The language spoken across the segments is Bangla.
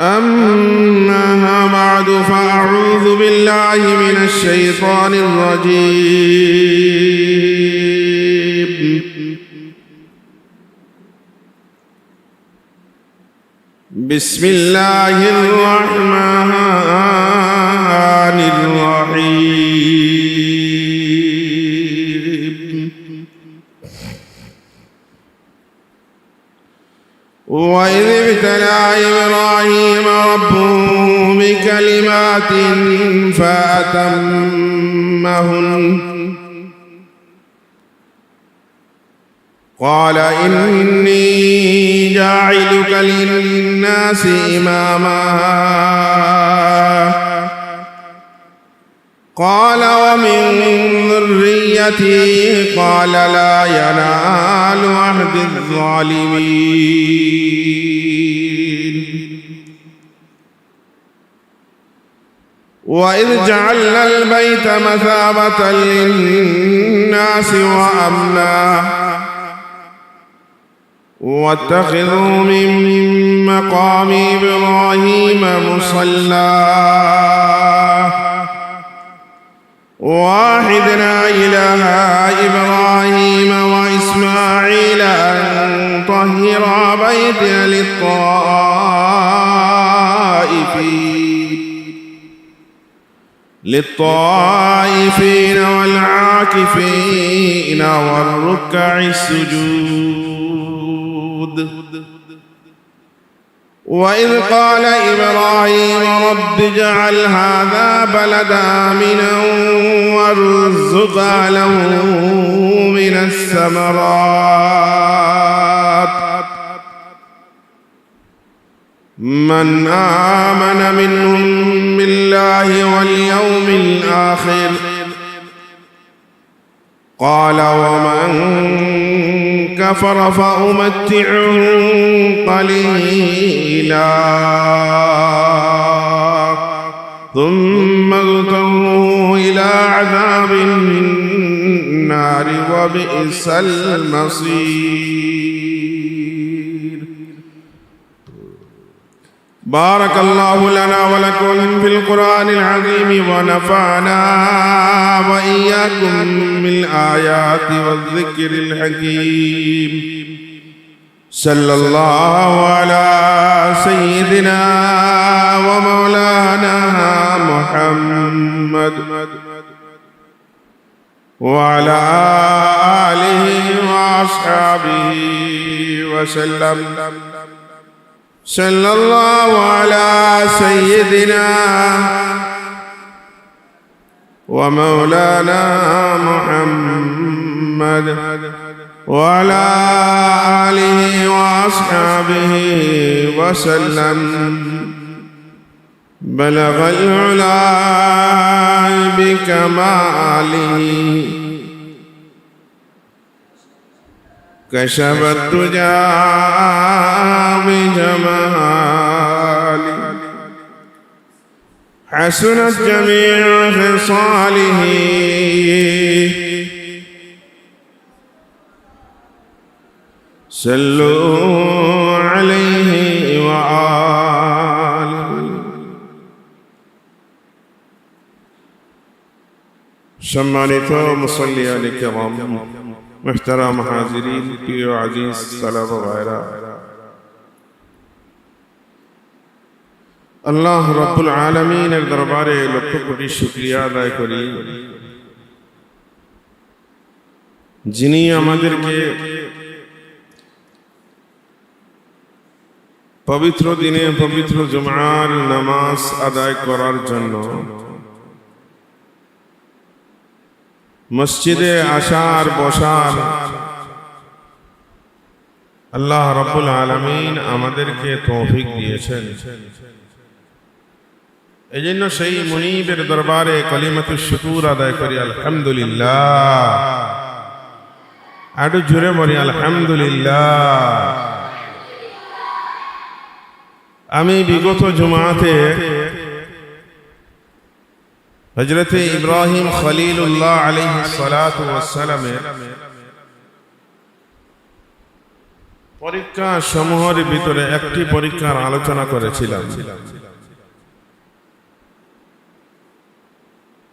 أما بعد فأعوذ بالله من الشيطان الرجيم بسم الله الرحمن الرحيم وإذ ابتلى إبراهيم ربه بكلمات فأتمهن قال إني جاعلك للناس إماما قال ومن ذريتي قال لا ينال عهد الظالمين وإذ جعلنا البيت مثابة للناس وأمنا واتخذوا من مقام إبراهيم مصلى وعهدنا إلى إبراهيم وإسماعيل أن طهرا بيتي للطائفين والعاكفين والركع السجود وإذ قال إبراهيم رب اجعل هذا بلدا آمنا وارزق أهله من الثمرات من آمن منهم بالله واليوم الآخر قال ومن كفر فأمتعه قليلا ثم اضطره إلى عذاب النار وبئس المصير. بارك الله لنا ولكم في القرآن العظيم ونفعنا وإياكم بالآيات والذكر الحكيم. صلى الله على سيدنا ومولانا محمد وعلى آله وأصحابه وسلم. صلى الله على سيدنا ومولانا محمد وعلى آله وأصحابه وسلم. بلغ العلا بكماله كشف الدجى بجماله حسنت جميع خصاله صلوا عليه وآله. সম্মানিত মুসল্লিয়ান কিরাম, মুহতারাম হাজিরিন, প্রিয় আজিজ সালাম ভাইরা, আল্লাহ রাব্বুল আলামিনের দরবারে লক্ষ কোটি শুকরিয়া আদায় করি, যিনি আমাদেরকে পবিত্র দিনে পবিত্র জুমার নামাজ আদায় করার জন্য মসজিদে আসার বসার আল্লাহ রাব্বুল আলামিন আমাদেরকে তৌফিক দিয়েছেন। এজন্য সেই মুনিবের দরবারে কালিমাতুশ শুকর আদায় করি, আলহামদুলিল্লাহ। আরো জোরে বলি আলহামদুলিল্লাহ। আমি বিগত জুমাতে হযরত ইব্রাহিম খলিলুল্লাহ আলাইহিস সালাতু ওয়াস সালামের পরীক্ষা সমূহের ভিতরে একটি পরীক্ষার আলোচনা করেছিলাম।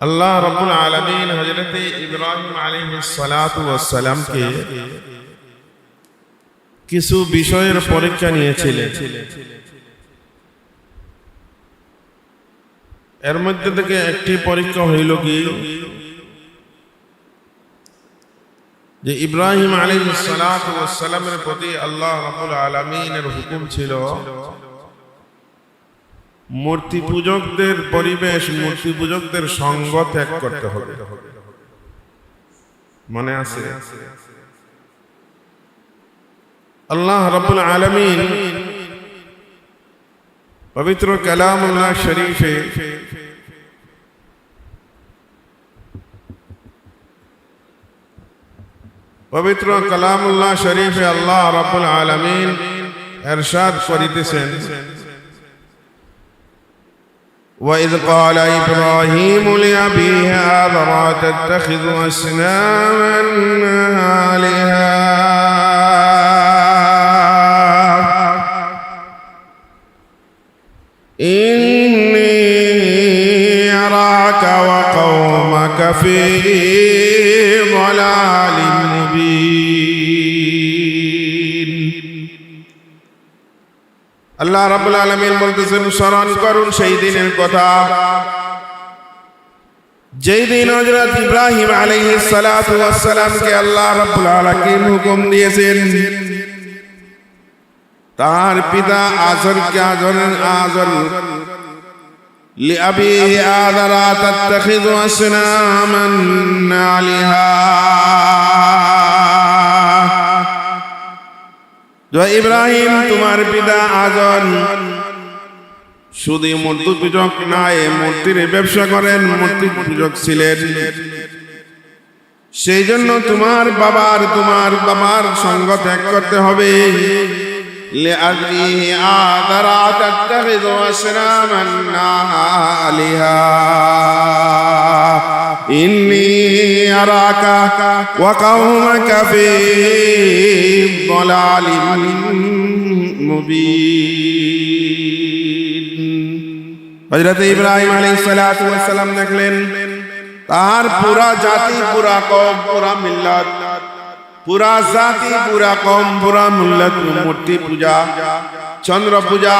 আল্লাহ রাব্বুল আলামিন হযরত ইব্রাহিম আলাইহিস সালাতু ওয়াস সালামকে কিছু বিষয়ের পরীক্ষা নিয়েছিলেন। এর মধ্যে থেকে একটি পরীক্ষা হইল কি, যে ইব্রাহিম আলাইহিস সালাতু ওয়াস সালামের প্রতি আল্লাহ রাব্বুল আলামিনের হুকুম ছিল মূর্তি পূজকদের পরিবেশ, মূর্তি পূজকদের সঙ্গ ত্যাগ করতে হবে। মনে আছে? আল্লাহ রাব্বুল আলামিন পবিত্র কালামুল্লাহ শরীফে পবিত্র কালামুল্লাহ শরীফে আল্লাহ রাব্বুল আলামিন ইরশাদ করিতেছেন, وَإِذْ قَالَ إِبْرَاهِيمُ لِأَبِيهِ آذَرَ أَتَتَّخِذُ أَصْنَامًا آلِهَةً إِنِّي أَرَاكَ وَقَوْمَكَ فِي ضَلَالٍ مُبِينٍ। আল্লাহ রাব্বুল আলামিন বলতেছেন, স্মরণ করুন সেই দিনের কথা যেই দিন হযরত ইব্রাহিম আলাইহিস সালাতু ওয়াস সালামকে আল্লাহ রাব্বুল আলামিন হুকুম দিয়েছেন তার পিতা আজরকে আজর লিআবিহি আযারা তাত্তাখিযু আসনামান আলিহা, ইব্রাহিম তোমার পিতা আজর শুধু মূর্তি পূজক নয়, মূর্তির ব্যবসা করেন, মূর্তি পূজক ছিলেন। সেই জন্য তোমার বাবার সঙ্গ ত্যাগ করতে হবে। লিআবিহি আযারা তাত্তাখিযু আসনামান আলিহা ইন্নী আরাকা ওয়া কওমাকা ফি দালালিন মুবিন। হযরত ইব্রাহিম আলাইহিস সালাতু ওয়াস সালাম দেখলেন তার পুরা জাতি, পুরা কওম, পুরা মিল্লাত, পুরা জাতি, পুরা কওম, পুরা মিল্লাত মূর্তি পূজা, চন্দ্র পূজা,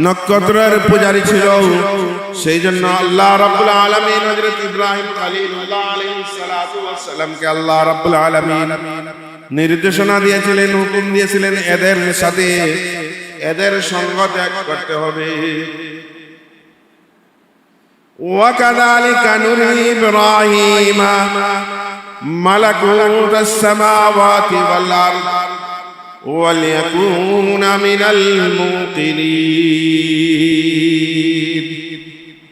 নক্ষত্রের পূজারী ছিল। সেই জন্য আল্লাহ রাব্বুল আলামিন হযরত ইব্রাহিম খলিলুল্লাহ আলাইহিস সালাতু ওয়াস সালামকে আল্লাহ রাব্বুল আলামিন নির্দেশনা দিয়েছিলেন, হুকুম দিয়েছিলেন এদের সাথে এদের সঙ্গ ত্যাগ করতে হবে। وَكَذَلِكَ نُرِي إِبْرَاهِيمَ مَلَكُوتَ السَّمَاوَاتِ وَالْأَرْضِ وَلِيَكُونَ مِنَ الْمُوقِنِينَ।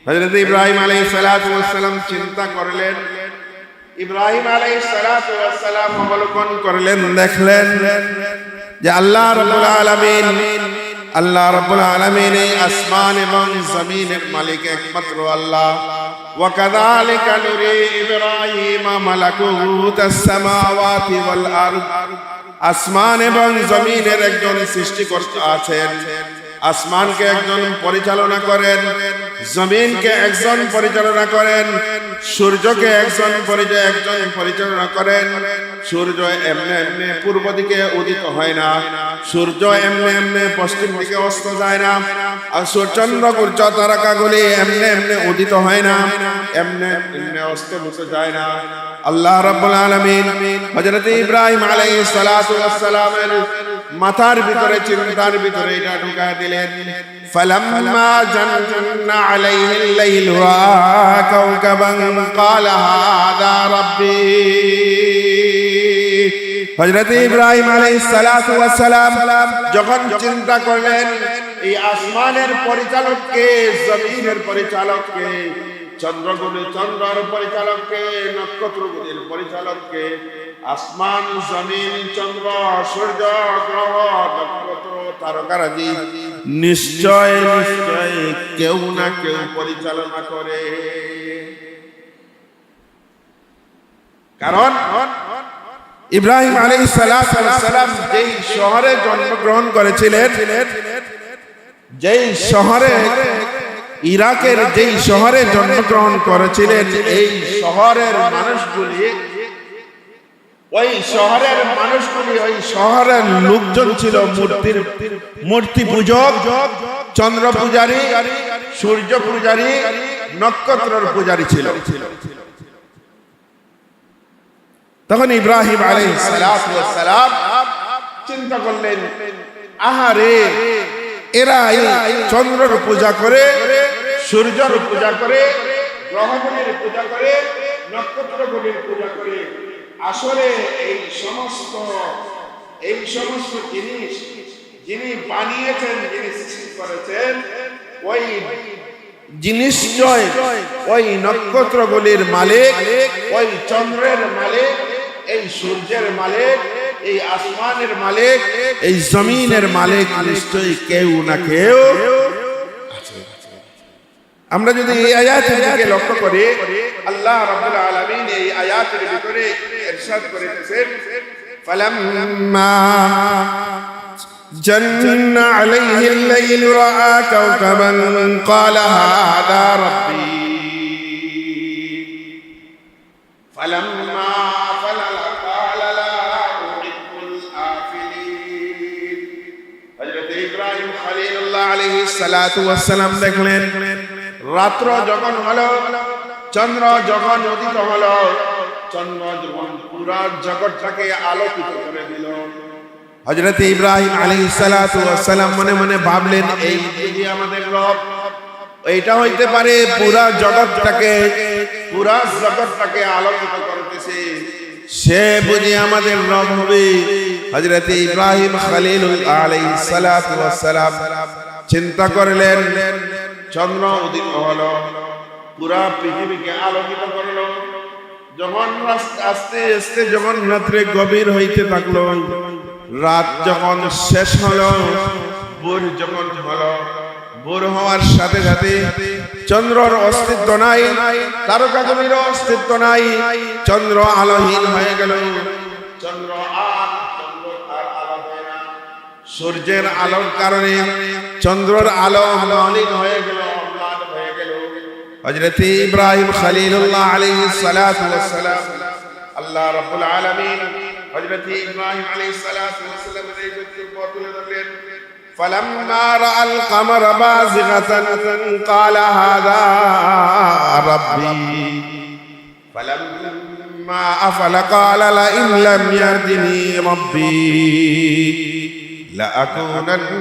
হযরত ইব্রাহিম আলাইহিস সালাতু ওয়াস সালাম চিন্তা করলেন, ইব্রাহিম আলাইহিস সালাতু ওয়াস সালাম অবলোকন করলেন, দেখলেন যে আল্লাহ রাব্বুল আলামিন এই আসমান এবং জমিনের মালিক একমাত্র আল্লাহ। ওয়া কাযালিকা নুরি ইব্রাহিম মালাকুতাস সামাওয়াতি ওয়াল আরদ, আসমান এবং জমিনের একজন সৃষ্টিকর্তা আছেন, আসমানকে একজন পরিচালনা করেন, জমিনকে একজন পরিচালনা করেন, সূর্যকে একজন পরিচালনা করেন। সূর্য এমনি এমনি পূর্ব দিকে উদিত হয় না, সূর্য এমনি এমনি পশ্চিম দিকে অস্ত যায় না, আর চন্দ্র সূর্য তারকাগুলি এমনি এমনি উদিত হয় না, এমনি এমনি অস্তমিত যায় না। আল্লাহ রাব্বুল আলামিন হযরত ইব্রাহিম আলাইহিস সালাতু ওয়াস সালামের মাথার ভিতরে, চিন্তার ভিতরে এটা ঢুকায় দিলেন। ফালাম্মা জান্না আলাইহিল লাইল ওয়া কাওকাবান ক্বালা হাযা রাব্বি। হযরত ইব্রাহিম আলাইহিস সালাতু ওয়াস সালাম যখন চিন্তা করলেন এই আসমানের পরিচালককে, জমিনের পরিচালককে, চন্দ্রের পরিচালককে, নক্ষত্রগুলির পরিচালককে, আসমান, জমিন, চন্দ্র, সূর্য, গ্রহ, নক্ষত্র, তারকারাজি নিশ্চয় নিশ্চয় কেউ না কেউ পরিচালনা করে। কারণ ইব্রাহিম আলাইহিস সালাম যেই শহরে জন্মগ্রহণ করেছিলেন, যেই শহরে, ইরাকের যেই শহরে জন্মগ্রহণ করেছিলেন, এই শহরের মানুষগুলি, ওই শহরের লোকজন ছিল মূর্তি পূজক, চন্দ্র পূজারী, সূর্য পূজারী, নক্ষত্রের পূজারী ছিল। তখন ইব্রাহিম আলাইহিস সালাম চিন্তা করলেন, আহারে, এরা চন্দ্রের পূজা করে, সূর্যের পূজা করে, গ্রহগুলির পূজা করে, নক্ষত্রগুলির পূজা করে, আসলে এই সমস্ত জিনিস যিনি বানিয়েছেন, যিনি সৃষ্টি করেছেন, ওই জিনিসটাই, ওই নক্ষত্রগুলির মালিক, ওই চন্দ্রের মালিক, এই সূর্যের মালিক, এই আসমানের মালিক, এই জমিনের মালিক নিশ্চয়ই কেউ না কেউ। আমরা যদি এই আয়াতের দিকে লক্ষ্য করি, আল্লাহ রাব্বুল আলামিন এই আয়াতের ভিতরে ইরশাদ করেছেন, ফালাম্মা জান্না আলাইহিল লাইল রাআ কাওকাবান ক্বালা হাযা রাব্বী ফালাম্মা আফালা ক্বালা লা উহিব্বুল আফিলিন। হযরত ইব্রাহিম খলিলুল্লাহ আলাইহিস সালাতু ওয়াস সালাম দেখলেন, রাত্র যখন হলো, চন্দ্র যখন উদিত হলো, চন্দ্র যখন পুরা জগৎটাকে আলোকিত করে দিল, হযরত ইব্রাহিম আলাইহিস সালাতু ওয়াস সালাম মনে মনে ভাবলেন, এই যে আমাদের রব, এইটা হইতে পারে পুরা জগৎটাকে আলোকিত করতেছে, সে বুঝি আমাদের রব হবে। হযরত ইব্রাহিম খলিলুল্লাহ আলাইহিস সালাতু ওয়াস সালাম চিন্তা করলেন, চন্দ্র উদিত হলো, পুরা পৃথিবীকে আলোকিত করলো, যখন আস্তে আস্তে যখন রাত্রে গভীর হইতে থাকলো, রাত যখন শেষ হলো, ভোর যখন হলো, ভোর হওয়ার সাথে সাথে চন্দ্রর অস্তিত্ব নাই, তারকাগুলির অস্তিত্ব নাই, চন্দ্র আলোহীন হয়ে গেল, চন্দ্র আর আলো হয় না, সূর্যের আলোর কারণে চন্দ্রের আলো মলিন হয়ে গেল, অম্লান হয়ে গেল। হযরত ইব্রাহিম খলিলুল্লাহ আলাইহিস সালাতু ওয়াস সালাম, আল্লাহ রাব্বুল আলামিন হযরত ইব্রাহিম আলাইহিস সালাতু ওয়াস সালামের এই বক্তব্য তুলে ধরলেন, ফালাম্মা রাআল কামারা বাযিগাতান ক্বালা হাযা রাব্বী ফালাম্মা আফালা ক্বালা লা ইন লাম ইয়াহদিনি রাব্বী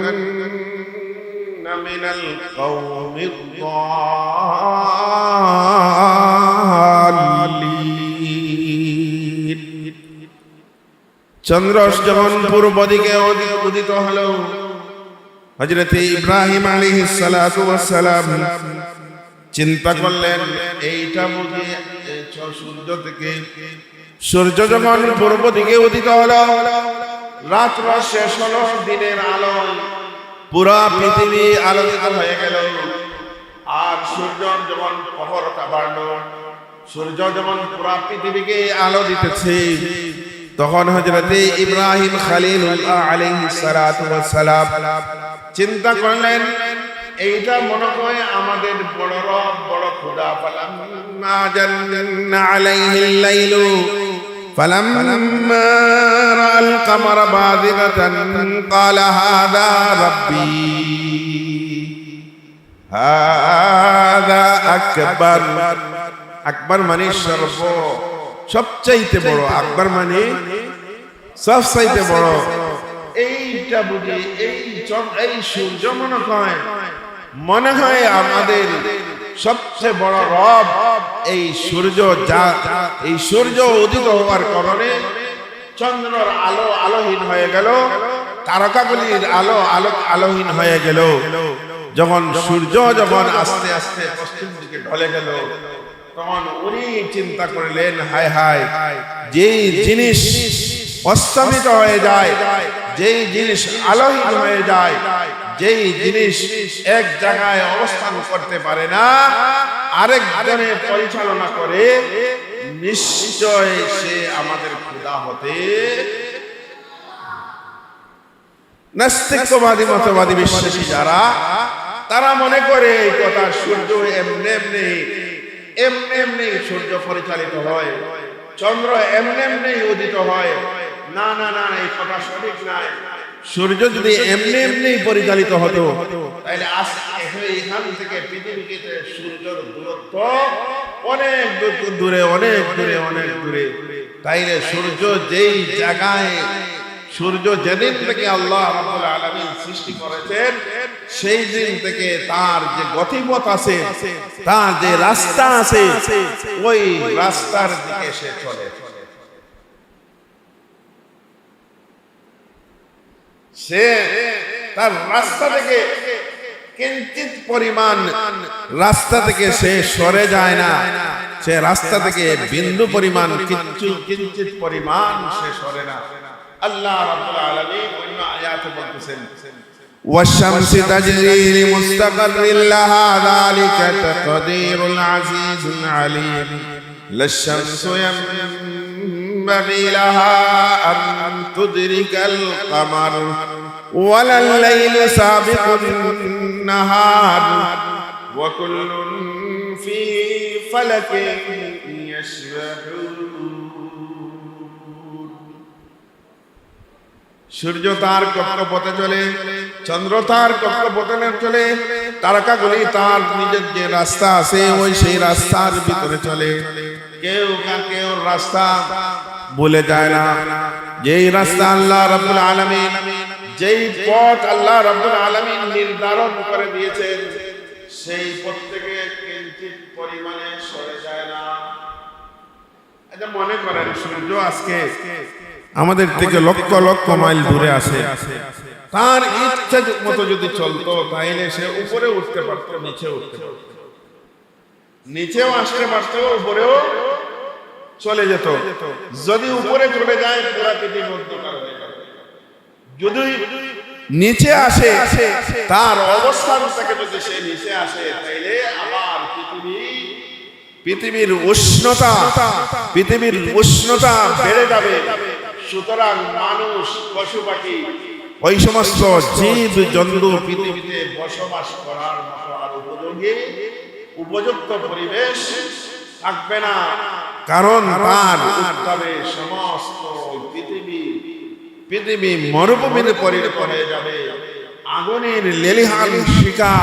লাআকুনান্না মিনাল কওমিদ দাল্লিন। চন্দ্র যখন পূর্ব দিকে উদিত হলো, হযরত ইব্রাহিম আলাইহিস সালাতু ওয়াস সালাম চিন্তা করলেন, এইটা বুঝি সূর্য থেকে, সূর্য যখন পূর্ব দিকে উদিত হলো, রাত্র শেষ হলো, দিনের আলো, পুরা পৃথিবী আলোকিত হয়ে গেল। আর সূর্য যখন প্রখরতা বাড়লো, সূর্য যখন পুরা পৃথিবীকে আলো দিতেছে, তখন হযরত ইব্রাহিম খলিলুল্লাহ আলাইহিস সালাতু ওয়াস সালাম চিন্তা করলেন, এইটা মনে হয় আমাদের বড় রব, বড় খোদা। ফালাম্মা জান্না আলাইহিল লাইলু ফালাম্মা রাআল কামারা বাযিগাতান ক্বালা হাযা রাব্বী হাযা আকবার। আকবার মানে সবচাইতে বড়, আকবার মানে সবচাইতে বড়। এইটা বুঝি এই সূর্য মনে হয় আমাদের সবচেয়ে বড় রব। এই সূর্য এই সূর্য উদিত হওয়ার কারণে চন্দ্রের আলো আলোহীন হয়ে গেল, তারকাগুলির আলোহীন হয়ে গেল। যখন সূর্য আস্তে আস্তে পশ্চিম দিকে ঢলে গেল, তখন উনি চিন্তা করলেন, হায় হায়, যেই জিনিস অস্তমিত হয়ে যায়, যেই জিনিস আলোহীন হয়ে যায়, যেই জিনিস এক জায়গায় অবস্থান করতে পারে না, আরেকজনে পরিচালনা করে, নিশ্চয় সে আমাদের খোদা হতে। নাস্তিকবাদী মতবাদী বিশ্বাসী যারা, তারা মনে করে এই কথা, সূর্য এমনি এমনি সূর্য পরিচালিত হয়, চন্দ্র এমনি উদিত হয়। না না না, এই কথা সঠিক নয়। সূর্য যদি এমনি পরিচালিত হতো, তাহলে এখান থেকে পৃথিবীতে সূর্যের দূরত্ব অনেক দূরে, অনেক দূরে। তাইলে সূর্য যেই জায়গায়, সূর্য যেদিন থেকে আল্লাহ রাব্বুল আলামিন সৃষ্টি করেছেন, সেই দিন থেকে তার যে গতিপথ আছে, তার যে রাস্তা আছে, ওই রাস্তার দিকে সে চলে। সে তার রাস্তা থেকে কিঞ্চিত পরিমাণ রাস্তা থেকে সে সরে যায় না, সে রাস্তা থেকে বিন্দু পরিমাণ কিঞ্চিত পরিমাণ সে সরে না। আল্লাহ রাব্বুল আলামিন অন্য আয়াতে বলতেছেন, والشمس تجري لمستقر لها ذلك تقدير العزيز العليم لا الشمس ينبغي لها أن تدرك القمر ولا الليل سابق النهار وكل في فلك يسبحون। সূর্য তার কক্ষপথে চলে, চন্দ্র তার কক্ষপথে চলে, তারকাগুলি তার নিজের যে রাস্তা আছে ওই সেই রাস্তার ভিতরে চলে। কেউ রাস্তা ভুলে যায় না। যেই রাস্তা আল্লাহ রাব্বুল আলামিন, যেই পথ আল্লাহ রাব্বুল আলামিন নির্ধারণ করে দিয়েছেন, সেই পথ থেকে কিঞ্চিত পরিমাণে সরে যায় না। এটা মনে করেন, সূর্য আজকে আমাদের থেকে লক্ষ লক্ষ মাইল দূরে আছে, তার ইচ্ছা মতো যদি চলতো, তাইলে সে উপরে উঠতে পারতো, নিচে উঠতে পারতো, নিচেও আসতে পারতো, উপরেও চলে যেত। যদি উপরে চলে যায়, পুরা পৃথিবী অন্ধকার হয়ে যাবে। যদি নিচে আসে, তার অবস্থান থেকে যদি সে নিচে আসে, তাইলে আবার পৃথিবীর উষ্ণতা বেড়ে যাবে। সুতরাং মানুষ, পশু পাখি, ওই সমস্ত জীব জন্তু পৃথিবীতে বসবাস করার মতো আর উপযুক্ত পরিবেশ থাকবে না। কারণ তার উত্তাপে সমস্ত পৃথিবী মরুভূমিতে পরিণত হয়ে যাবে, আগুনের লেলিহান শিখা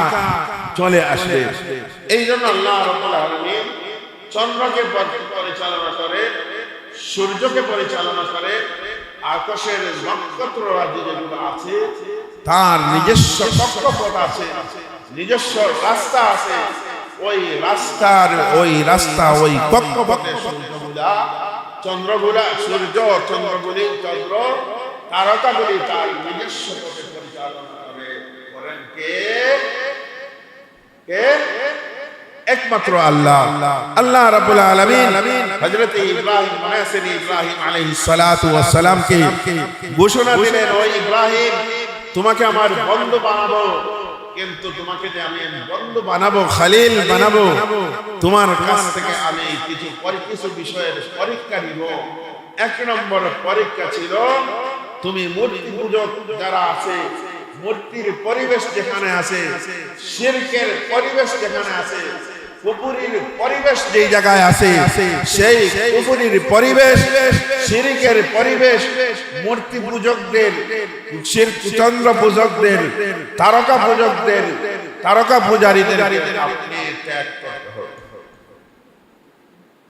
চলে আসবে। এই জন্য আল্লাহ রাব্বুল আলামিন চন্দ্রকে পরিচালনা করে, সূর্যকে পরিচালনা করে, আকাশের নক্ষত্র রাজ্য যেগুলো আছে তার নিজস্ব কক্ষপথ আছে, নিজস্ব রাস্তা আছে। ওই কক্ষপথে চন্দ্রগুলা, সূর্য, চন্দ্রগুলি, চন্দ্র, তারকাগুলি তার নিজস্ব পথে পরিচালনা করেন কে? একমাত্র আল্লাহ। আল্লাহ রাব্বুল আলামিন হযরত ইব্রাহিম আলাইহিস সালাতু ওয়াস সালামকে ঘোষণা দিলেন, ও ইব্রাহিম, তোমাকে আমার বন্ধু বানাবো, কিন্তু তোমাকে যে আমি বন্ধু বানাবো, খলিল বানাবো, তোমার কাছ থেকে আমি কিছু বিষয়ের পরীক্ষা নিব। এক নম্বর পরীক্ষা ছিল, তুমি মূর্তি পূজক যারা আছে, মূর্তির পরিবেশ যেখানে আছে, শিরকের পরিবেশ যেখানে আছে, কুফরির পরিবেশ যেই জায়গায় আছে, সেই কুফরির পরিবেশ, শিরকের পরিবেশ, মূর্তি পূজকদের, চন্দ্র পূজকদের, তারকা পূজকদের, তারকা পূজারীদের আপনি ত্যাগ করতে হবে।